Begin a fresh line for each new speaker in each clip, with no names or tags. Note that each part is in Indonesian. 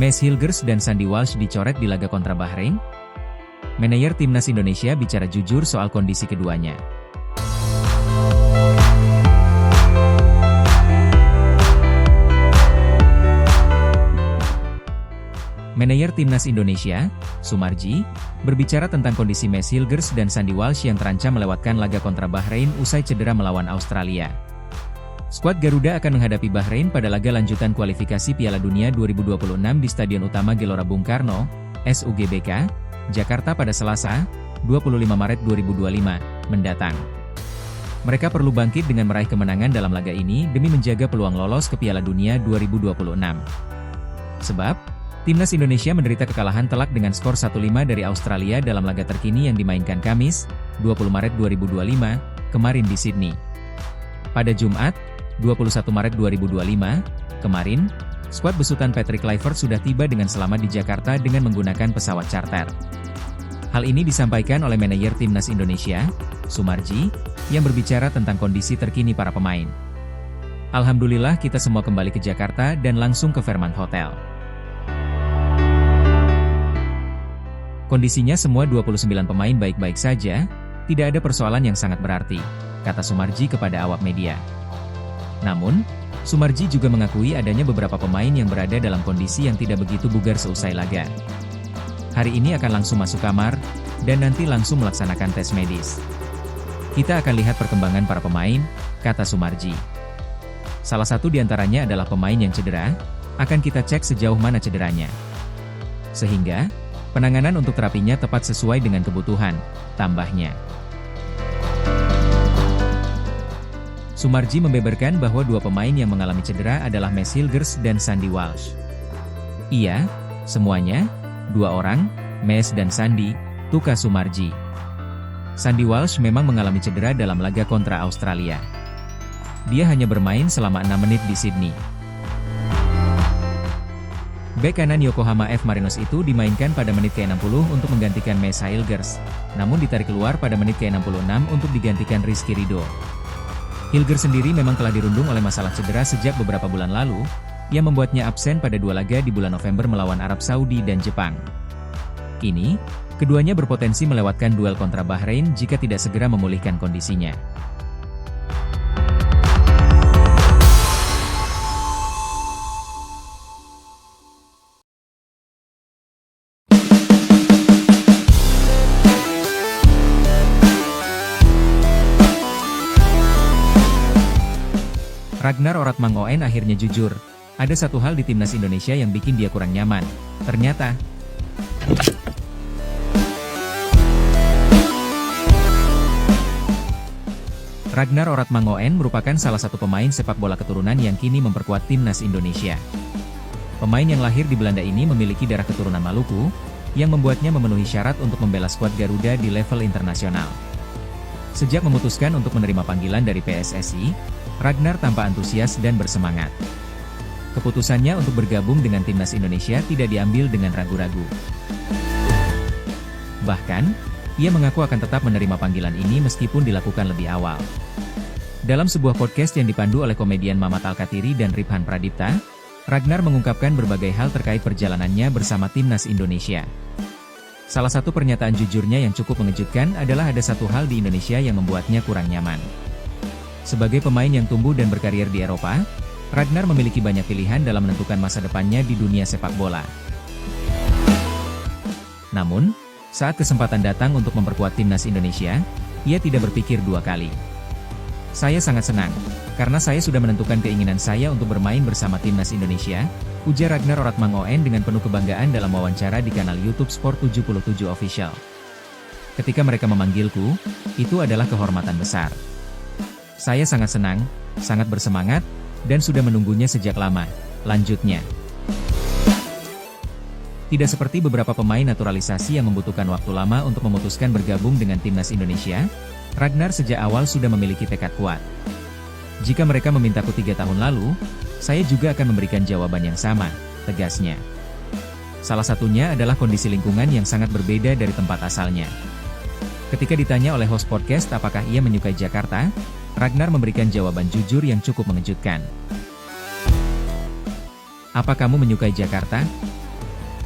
Mace Hilgers dan Sandy Walsh dicoret di laga kontra Bahrain? Manajer Timnas Indonesia bicara jujur soal kondisi keduanya. Manajer Timnas Indonesia, Sumarji, berbicara tentang kondisi Mace Hilgers dan Sandy Walsh yang terancam melewatkan laga kontra Bahrain usai cedera melawan Australia. Skuad Garuda akan menghadapi Bahrain pada laga lanjutan kualifikasi Piala Dunia 2026 di Stadion Utama Gelora Bung Karno, SUGBK, Jakarta pada Selasa, 25 Maret 2025, mendatang. Mereka perlu bangkit dengan meraih kemenangan dalam laga ini demi menjaga peluang lolos ke Piala Dunia 2026. Sebab, Timnas Indonesia menderita kekalahan telak dengan skor 1-5 dari Australia dalam laga terkini yang dimainkan Kamis, 20 Maret 2025, kemarin di Sydney. Pada Jumat, 21 Maret 2025, kemarin, skuad besutan Patrick Kluivert sudah tiba dengan selamat di Jakarta dengan menggunakan pesawat charter. Hal ini disampaikan oleh manajer Timnas Indonesia, Sumarji, yang berbicara tentang kondisi terkini para pemain. Alhamdulillah kita semua kembali ke Jakarta dan langsung ke Fairmont Hotel. Kondisinya semua 29 pemain baik-baik saja, tidak ada persoalan yang sangat berarti, kata Sumarji kepada awak media. Namun, Sumarji juga mengakui adanya beberapa pemain yang berada dalam kondisi yang tidak begitu bugar seusai laga. Hari ini akan langsung masuk kamar, dan nanti langsung melaksanakan tes medis. Kita akan lihat perkembangan para pemain, kata Sumarji. Salah satu di antaranya adalah pemain yang cedera, akan kita cek sejauh mana cederanya. Sehingga, penanganan untuk terapinya tepat sesuai dengan kebutuhan, tambahnya. Sumarji membeberkan bahwa dua pemain yang mengalami cedera adalah Mace Hilgers dan Sandy Walsh. Iya, semuanya, dua orang, Mace dan Sandy, tukas Sumarji. Sandy Walsh memang mengalami cedera dalam laga kontra Australia. Dia hanya bermain selama 6 menit di Sydney. Bek kanan Yokohama F. Marinos itu dimainkan pada menit ke-60 untuk menggantikan Mace Hilgers, namun ditarik keluar pada menit ke-66 untuk digantikan Rizky Ridho. Hilgers sendiri memang telah dirundung oleh masalah cedera sejak beberapa bulan lalu, yang membuatnya absen pada dua laga di bulan November melawan Arab Saudi dan Jepang. Kini, keduanya berpotensi melewatkan duel kontra Bahrain jika tidak segera memulihkan kondisinya. Ragnar Oratmangoen akhirnya jujur, ada satu hal di Timnas Indonesia yang bikin dia kurang nyaman. Ternyata, Ragnar Oratmangoen merupakan salah satu pemain sepak bola keturunan yang kini memperkuat Timnas Indonesia. Pemain yang lahir di Belanda ini memiliki darah keturunan Maluku, yang membuatnya memenuhi syarat untuk membela skuad Garuda di level internasional. Sejak memutuskan untuk menerima panggilan dari PSSI, Ragnar tampak antusias dan bersemangat. Keputusannya untuk bergabung dengan Timnas Indonesia tidak diambil dengan ragu-ragu. Bahkan, ia mengaku akan tetap menerima panggilan ini meskipun dilakukan lebih awal. Dalam sebuah podcast yang dipandu oleh komedian Mamat Al-Katiri dan Riphan Pradipta, Ragnar mengungkapkan berbagai hal terkait perjalanannya bersama Timnas Indonesia. Salah satu pernyataan jujurnya yang cukup mengejutkan adalah ada satu hal di Indonesia yang membuatnya kurang nyaman. Sebagai pemain yang tumbuh dan berkarir di Eropa, Ragnar memiliki banyak pilihan dalam menentukan masa depannya di dunia sepak bola. Namun, saat kesempatan datang untuk memperkuat Timnas Indonesia, ia tidak berpikir dua kali. Saya sangat senang, karena saya sudah menentukan keinginan saya untuk bermain bersama Timnas Indonesia, ujar Ragnar Oratmangoen dengan penuh kebanggaan dalam wawancara di kanal YouTube Sport 77 Official. Ketika mereka memanggilku, itu adalah kehormatan besar. Saya sangat senang, sangat bersemangat, dan sudah menunggunya sejak lama, lanjutnya. Tidak seperti beberapa pemain naturalisasi yang membutuhkan waktu lama untuk memutuskan bergabung dengan Timnas Indonesia, Ragnar sejak awal sudah memiliki tekad kuat. Jika mereka memintaku 3 tahun lalu, saya juga akan memberikan jawaban yang sama, tegasnya. Salah satunya adalah kondisi lingkungan yang sangat berbeda dari tempat asalnya. Ketika ditanya oleh host podcast apakah ia menyukai Jakarta, Ragnar memberikan jawaban jujur yang cukup mengejutkan. Apa kamu menyukai Jakarta?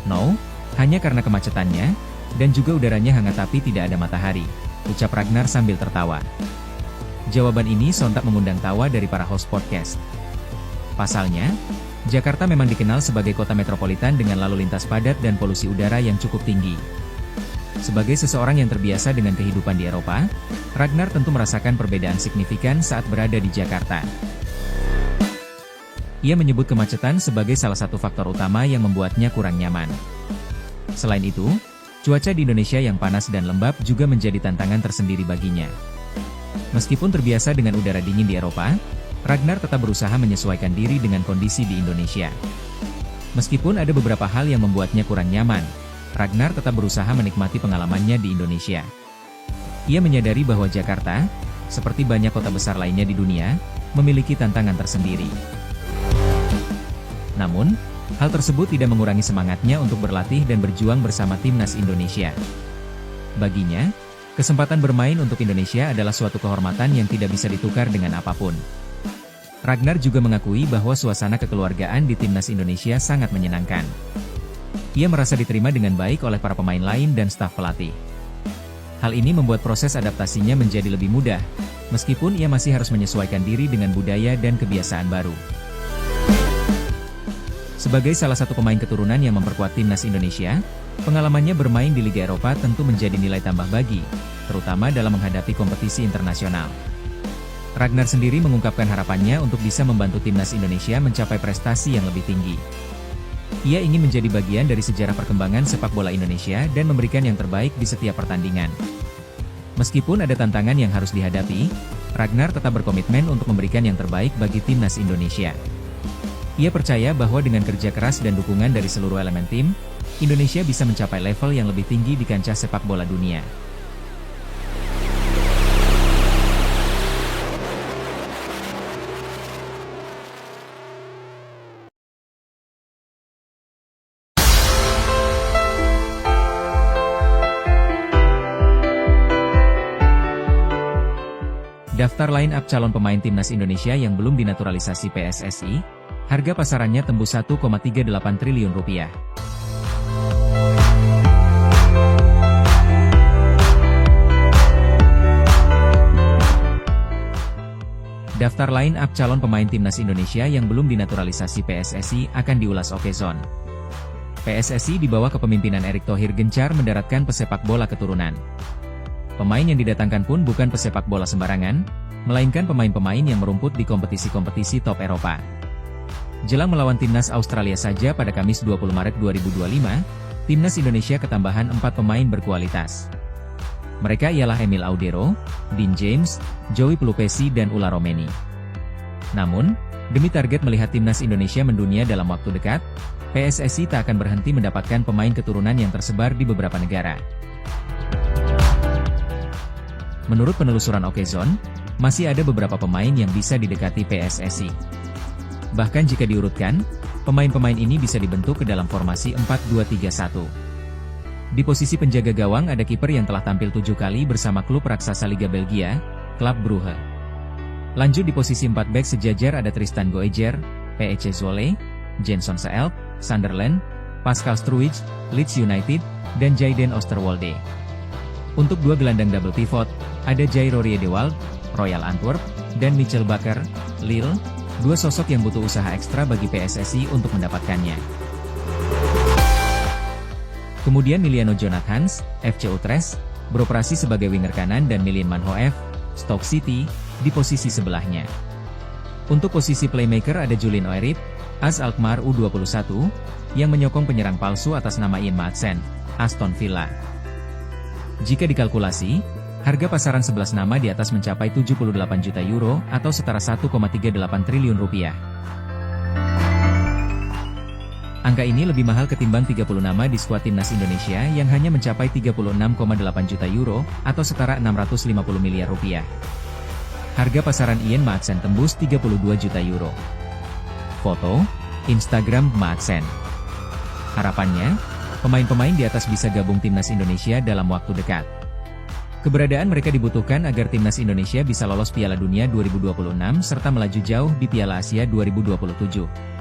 No, hanya karena kemacetannya, dan juga udaranya hangat tapi tidak ada matahari, ucap Ragnar sambil tertawa. Jawaban ini sontak mengundang tawa dari para host podcast. Pasalnya, Jakarta memang dikenal sebagai kota metropolitan dengan lalu lintas padat dan polusi udara yang cukup tinggi. Sebagai seseorang yang terbiasa dengan kehidupan di Eropa, Ragnar tentu merasakan perbedaan signifikan saat berada di Jakarta. Ia menyebut kemacetan sebagai salah satu faktor utama yang membuatnya kurang nyaman. Selain itu, cuaca di Indonesia yang panas dan lembab juga menjadi tantangan tersendiri baginya. Meskipun terbiasa dengan udara dingin di Eropa, Ragnar tetap berusaha menyesuaikan diri dengan kondisi di Indonesia. Meskipun ada beberapa hal yang membuatnya kurang nyaman, Ragnar tetap berusaha menikmati pengalamannya di Indonesia. Ia menyadari bahwa Jakarta, seperti banyak kota besar lainnya di dunia, memiliki tantangan tersendiri. Namun, hal tersebut tidak mengurangi semangatnya untuk berlatih dan berjuang bersama timnas Indonesia. Baginya, kesempatan bermain untuk Indonesia adalah suatu kehormatan yang tidak bisa ditukar dengan apapun. Ragnar juga mengakui bahwa suasana kekeluargaan di timnas Indonesia sangat menyenangkan. Ia merasa diterima dengan baik oleh para pemain lain dan staf pelatih. Hal ini membuat proses adaptasinya menjadi lebih mudah, meskipun ia masih harus menyesuaikan diri dengan budaya dan kebiasaan baru. Sebagai salah satu pemain keturunan yang memperkuat timnas Indonesia, pengalamannya bermain di Liga Eropa tentu menjadi nilai tambah bagi, terutama dalam menghadapi kompetisi internasional. Ragnar sendiri mengungkapkan harapannya untuk bisa membantu timnas Indonesia mencapai prestasi yang lebih tinggi. Ia ingin menjadi bagian dari sejarah perkembangan sepak bola Indonesia dan memberikan yang terbaik di setiap pertandingan. Meskipun ada tantangan yang harus dihadapi, Ragnar tetap berkomitmen untuk memberikan yang terbaik bagi timnas Indonesia. Ia percaya bahwa dengan kerja keras dan dukungan dari seluruh elemen tim, Indonesia bisa mencapai level yang lebih tinggi di kancah sepak bola dunia. Daftar line-up calon pemain timnas Indonesia yang belum dinaturalisasi PSSI, harga pasarannya tembus 1,38 triliun rupiah. Daftar line-up calon pemain timnas Indonesia yang belum dinaturalisasi PSSI akan diulas Okezone. PSSI di bawah kepemimpinan Erick Thohir gencar mendaratkan pesepak bola keturunan. Pemain yang didatangkan pun bukan pesepak bola sembarangan, melainkan pemain-pemain yang merumput di kompetisi-kompetisi top Eropa. Jelang melawan timnas Australia saja pada Kamis 20 Maret 2025, timnas Indonesia ketambahan 4 pemain berkualitas. Mereka ialah Emil Audero, Dean James, Joey Pelupesi dan Ula Romeni. Namun, demi target melihat timnas Indonesia mendunia dalam waktu dekat, PSSI tak akan berhenti mendapatkan pemain keturunan yang tersebar di beberapa negara. Menurut penelusuran Okezone, masih ada beberapa pemain yang bisa didekati PSSI. Bahkan jika diurutkan, pemain-pemain ini bisa dibentuk ke dalam formasi 4-2-3-1. Di posisi penjaga gawang ada kiper yang telah tampil 7 kali bersama klub raksasa Liga Belgia, Club Brugge. Lanjut di posisi 4 bek sejajar ada Tristan Goejer, PEC Zwolle, Jenson Seelp, Sunderland, Pascal Struijk, Leeds United, dan Jayden Oosterwolde. Untuk 2 gelandang double pivot, ada Jairo Riedewald, Royal Antwerp, dan Michel Bakker, Lille, 2 sosok yang butuh usaha ekstra bagi PSSI untuk mendapatkannya. Kemudian Miliano Jonathans, FC Utrecht, beroperasi sebagai winger kanan dan Milien Manhoef, Stoke City, di posisi sebelahnya. Untuk posisi playmaker ada Julian Oerip, AS Alkmaar U21, yang menyokong penyerang palsu atas nama Ian Maatsen, Aston Villa. Jika dikalkulasi, harga pasaran 11 nama di atas mencapai 78 juta euro atau setara 1,38 triliun rupiah. Angka ini lebih mahal ketimbang 30 nama di skuad timnas Indonesia yang hanya mencapai 36,8 juta euro atau setara 650 miliar rupiah. Harga pasaran Ian Maatsen tembus 32 juta euro. Foto, Instagram Maatsen. Harapannya, pemain-pemain di atas bisa gabung timnas Indonesia dalam waktu dekat. Keberadaan mereka dibutuhkan agar timnas Indonesia bisa lolos Piala Dunia 2026 serta melaju jauh di Piala Asia 2027.